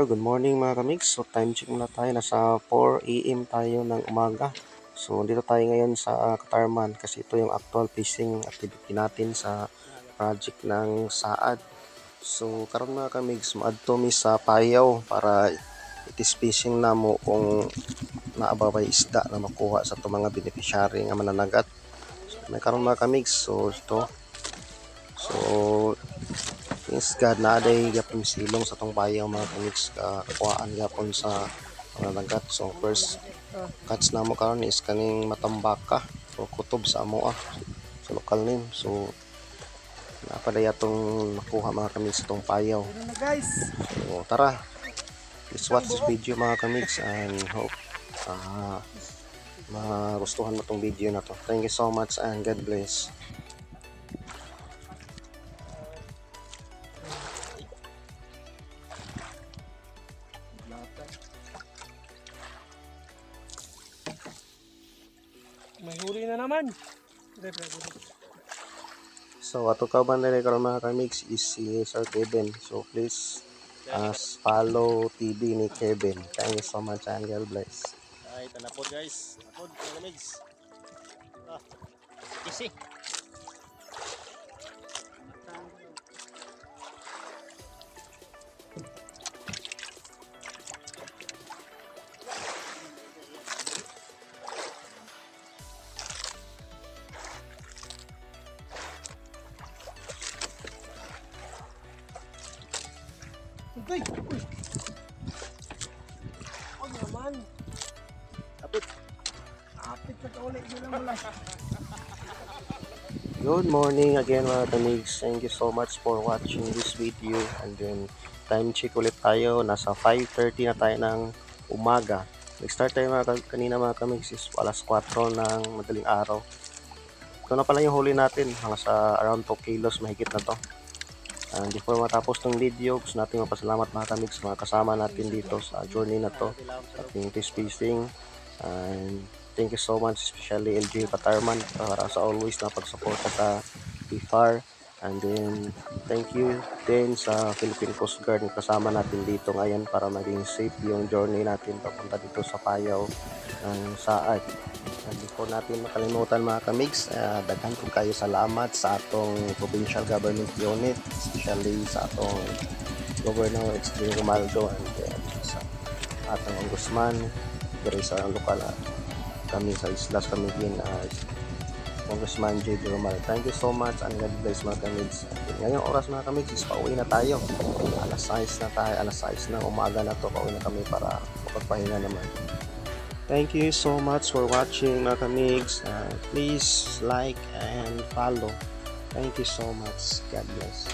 Hello, good morning mga kamigs. So time check muna tayo, nasa 4 AM tayo ng umaga. So dito tayo ngayon sa Katarman kasi ito yung actual fishing activity natin sa project ng Saad. So karon mga kamigs, maadto mi sa payaw para itis fishing na mo kung naababay isda na makuha sa itong mga beneficiary nga mananagat. So may karon mga kamigs, so thanks God na day yapon silong sa tong bayaw mga kamigs kakuhaan yapon sa mga nagat. So first catch na mo karon is kaning matambaka o kutob sa amo sa local name. So napadaya tong nakuha mga kamigs sa tong payaw. So tara, let's watch this video mga kamigs and hope magustuhan mo tong video na to. Thank you so much and God bless. May huli na naman. So ato ka ba na karon mga kamigs is si Sir Kevin. So please follow TV ni Kevin. Thank you so much and God bless. Ay, tanapod guys. Tanapod, kamigs. Easy. Uy! Uy naman. Apit. Apit na kaulit sila mula. Good morning again mga kamigs. Thank you so much for watching this video. And then time check ulit tayo. Nasa 5:30 na tayo ng umaga. Nag-start tayo kanina mga kamigs is alas 4 ng madaling araw. Ito na pala yung huli natin. Nasa around 2 kilos mahigit na to. And before matapos tong video, gusto natin mapasalamat mga kamigs sa mga kasama natin dito sa journey na to sa ating fish fishing. And thank you so much, especially LG Katarman para sa always na pagsuporta sa PFAR. And then thank you din sa Philippine Coast Guard na kasama natin dito ngayon para maging safe yung journey natin papunta dito sa payaw ng Saad. And before natin makalimutan mga kamigs, daghan po kayo salamat sa atong provincial government unit, especially sa atong Governor Extreme Romaldo and sa atong Ombudsman dari sa lokal kami sa Islas Camiguin, Congressman J.D. Romal. Thank you so much and God bless mga kamigs. Ngayong oras mga kamigs is pauwi na tayo. Alas 6 na tayo, alas 6 na umaga na to, pauwi na kami para makapagpahinga naman. Thank you so much for watching mga kamigs. Please like and follow. Thank you so much. God bless.